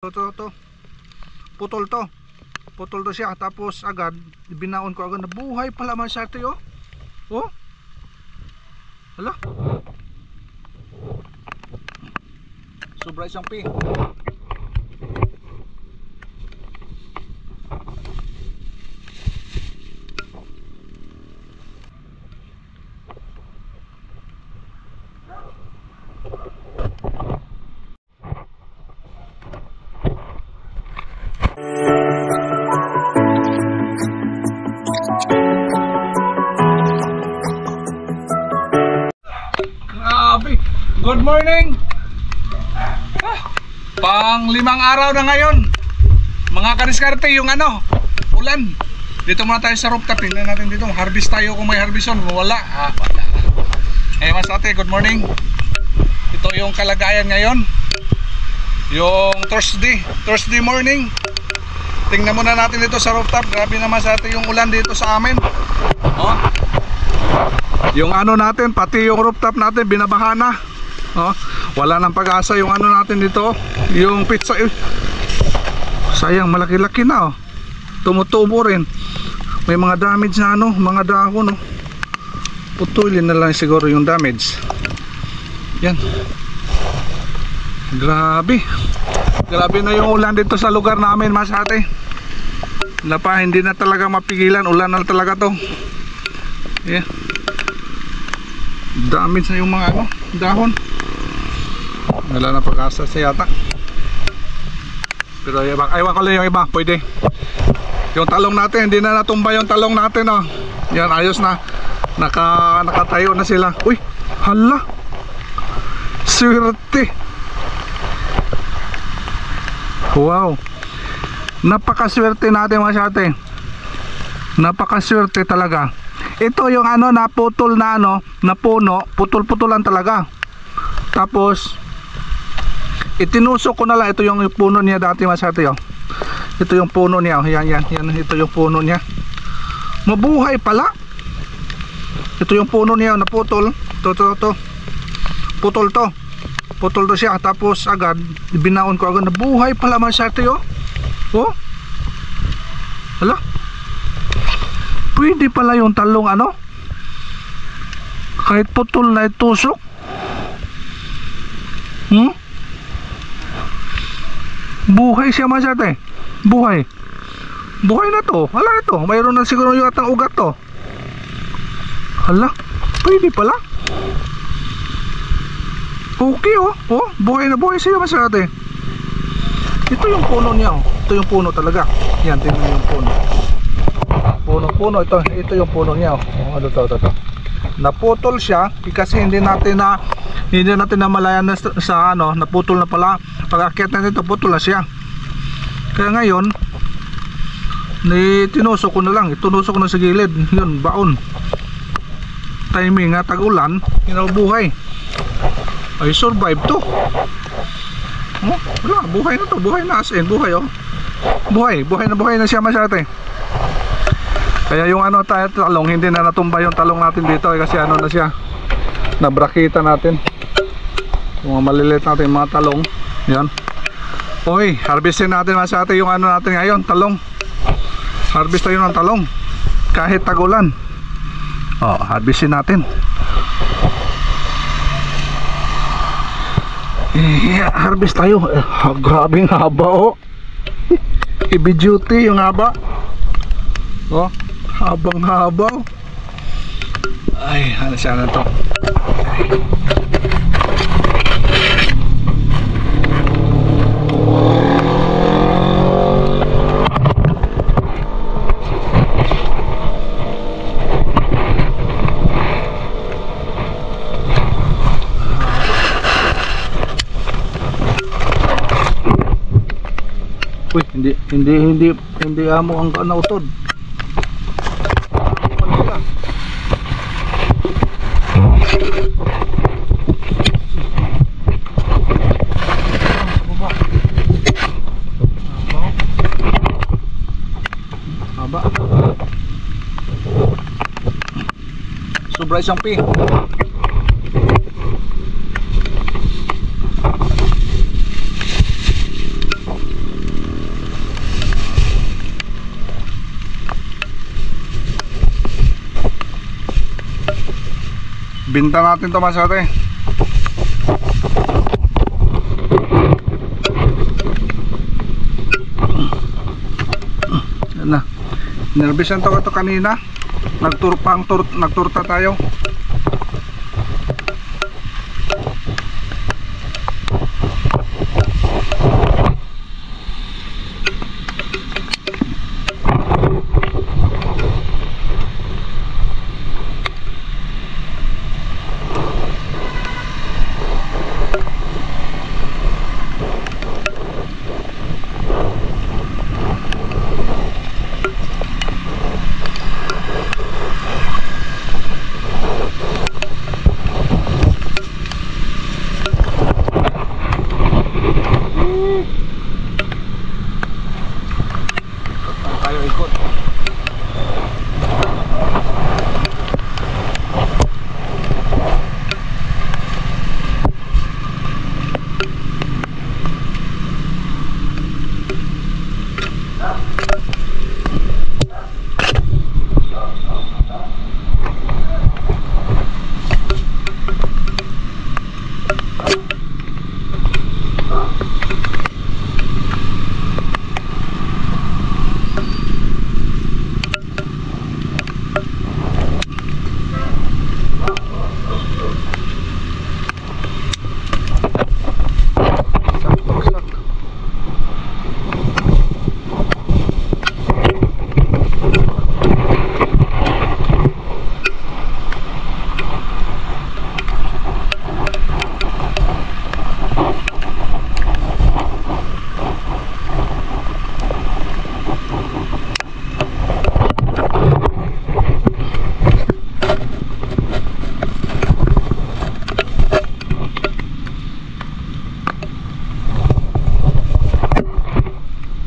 To. Putol to. Putol to siya. Tapos agad binaon ko agad na buhay pala man siya ito. Oh. Hala. Sobra isang pi. Good morning. Pang 5 araw na ngayon. Mga kadiskarte yung ulan. Dito muna tayo sa rooftop. Tingnan natin dito. Harvest tayo kung may harveston. Wala. Wala. Mas ate, good morning. Ito yung kalagayan ngayon. Yung Thursday morning. Tingnan muna natin dito sa rooftop. Grabe naman sa ate yung ulan dito sa amin. Oh. Yung natin, pati yung rooftop natin binabaha na. Wala nang pag-asa yung natin dito, yung pizza. Sayang, malaki-laki na. Tumutubo rin. May mga damage na mga dahon. Putulin na lang siguro yung damage. Yan. Grabe na yung ulan dito sa lugar namin, mas ate. Hindi na talaga mapigilan. Ulan na talaga to. Yeah. Damage na yung mga dahon. Wala na pag-asa siya yata. Pero aywan ko lang yung iba. Pwede. Yung talong natin, hindi na natumba yung talong natin. Yan, ayos na. Nakatayo na sila. Uy, hala. Swerte. Wow. Napakaswerte natin mga ate. Napakaswerte talaga. Ito yung naputol na na puno, putol-putulan talaga. Tapos itinusok ko na lang. Ito yung puno niya dati mas ate. Ito yung puno niya. Yan. Ito yung puno niya. Mabuhay pala. Ito yung puno niya naputol. To. Putol to. Putol to siya. Tapos agad binaon ko agad na buhay pala mas ate. Oh. Hala. Pwede pala yung talong kahit putol na itusok. Buhay siya mas ate. Buhay na to. Hala ito. Mayroon na siguro yung atang ugat to. Hala. Pwede pala. Okay buhay na buhay siya mas ate. Ito yung puno niya. Ito yung puno talaga. Yan, tingnan yung puno. Puno ito yung puno niya. To. Naputol siya kasi hindi natin namalayan na sa naputol na pala. Pag-akyat na nito putol na siya. Kaya ngayon tinusok ko na lang. Itunusok ko na sa gilid. Yun, baon. Timing tag-ulan, buhay. Ay survive to. Wala, buhay na to. Buhay na as in. Buhay Buhay na siya masyate. Kaya yung talong, hindi na natumba yung talong natin dito kasi na siya, nabrakita natin yung mga maliliit natin mga talong. Yan. Uy, harvestin natin mas ate yung natin ngayon, talong. Harvest tayo ng talong kahit tag-ulan. Harvestin natin. Harvest tayo. Grabe ng haba Heavy duty yung haba. Habang haba. Ay, siya na to. Uy, hindi amo ang kanautod. Sobra isang pi. Binta natin to, masate. Yan na. Nervisan to ito kanina. Nagturta tayo.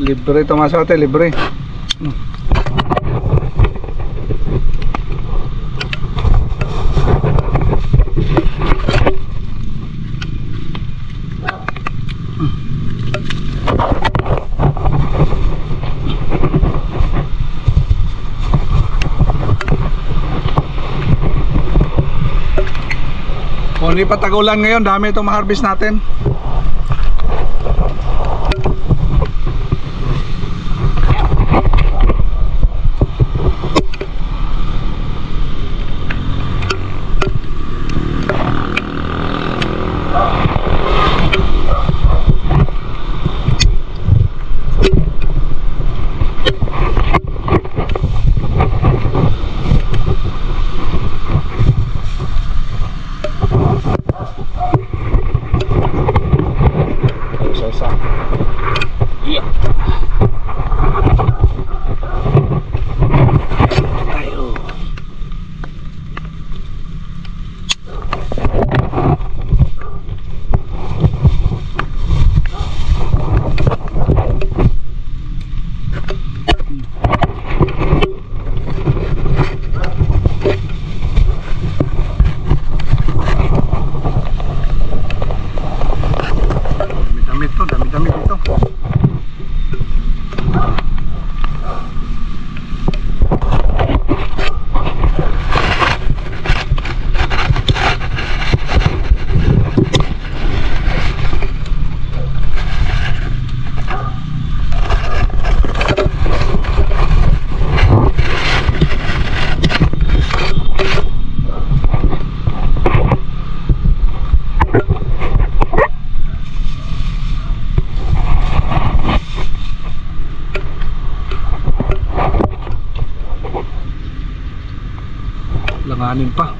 Libre ito, masate, libre. Kung hindi pa tagulan ngayon, dami itong ma-harvest natin. Dami dito. Langanin pa.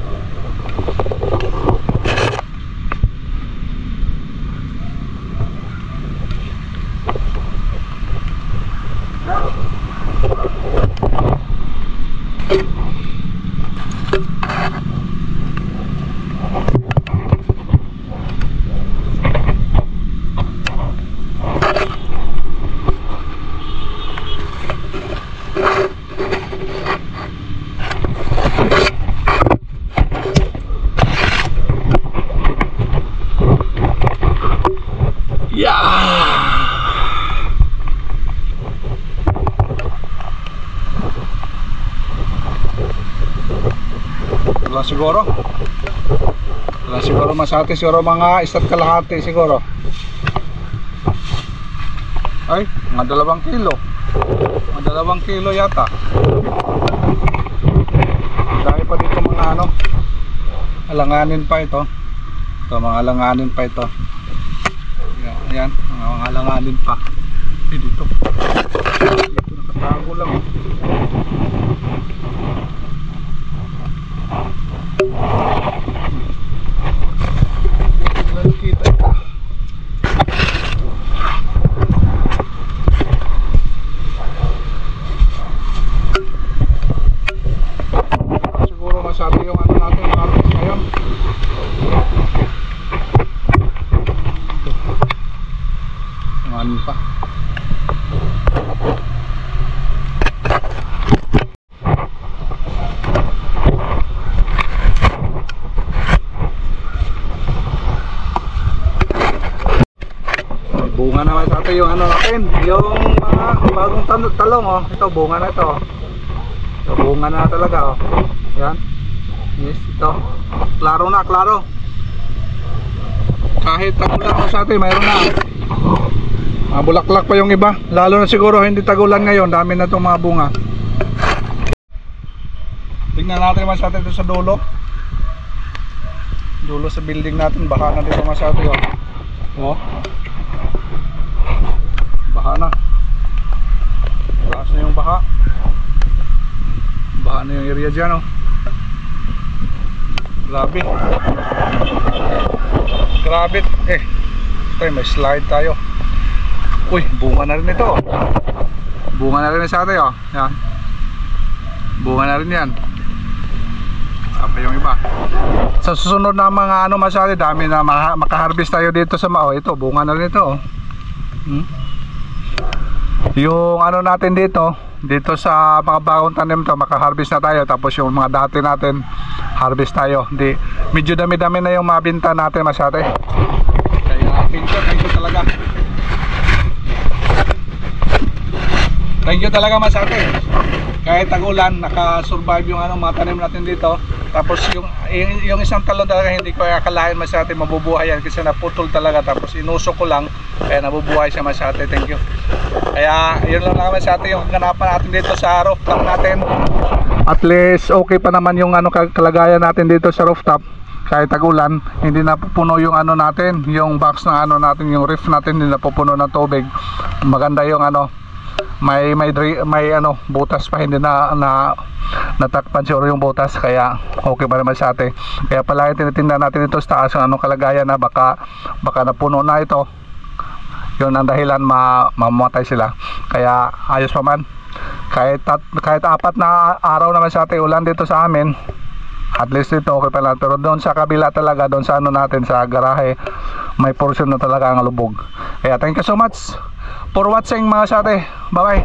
Wala siguro. Siguro masate, siguro mga isa't kalahati siguro. Ay, mga 2 kilo. Mga 2 kilo yata. Dahil pa dito mga ano, alanganin pa ito. Ito, mga alanganin pa ito. Ayan, mga alanganin pa. Dito. Dito nakatago lang. Kita ito. Siguro masabi yung ano natin harvest ngayon. Ano pa? Bunga naman sa atin yung ano natin, yung mga bagong talong oh. Ito bunga na ito. Ito bunga na talaga oh. Yan. Yes, ito. Klaro na, klaro. Kahit tagulan sa atin, mayroon na. Bulaklak pa yung iba. Lalo na siguro hindi tagulan ngayon, dami na itong mga bunga. Tingnan natin naman sa atin ito sa dulo. Dulo sa building natin, baka na dito naman sa atin oh. Baha na. Taas na yung baha. Baha na yung area dyan oh. Grabe. Grabe. Ito may slide tayo. Uy, bunga na rin ito. Bunga na rin sa atin oh. Yan. Bunga na rin yan. Apa yung iba. Sa susunod na mga ano masyari, dami na makaharvest tayo dito sa Mao. Ito, bunga na rin ito oh. Yung ano natin dito sa mga bagong tanim to, makaharvest na tayo. Tapos yung mga dati natin, harvest tayo. Hindi, medyo dami-dami na yung mabinta natin masyari. Kaya thank you talaga. Thank you talaga masyari. Kahit tag-ulan, nakasurvive yung ano, mga tanim natin dito. Tapos yung isang talon talaga hindi ko akalain masyati mabubuhay yan kasi naputol talaga, tapos inusok ko lang kaya nabubuhay siya masyati. Thank you. Kaya yun lang naman masyati yung ganapan natin dito sa rooftop natin. At least okay pa naman yung ano kalagayan natin dito sa rooftop. Kahit tag-ulan, hindi napupuno yung ano natin, yung box na ano natin, yung roof natin hindi napupuno ng tubig. Maganda yung ano, may ano butas pa, hindi na natakpan siguro yung butas, kaya okay pa naman sa atin. Kaya palagi tinitingnan natin ito sa taas anong kalagayan na baka napuno na ito. Yun ang dahilan mamamatay sila. Kaya ayos pa man. Kahit 4 na araw naman sa atin ulan dito sa amin, at least dito okay pa lang. Pero doon sa kabila talaga, doon sa ano natin sa garahe, may portion na talaga ang lubog. Kaya thank you so much for watching mga sate. Bye bye.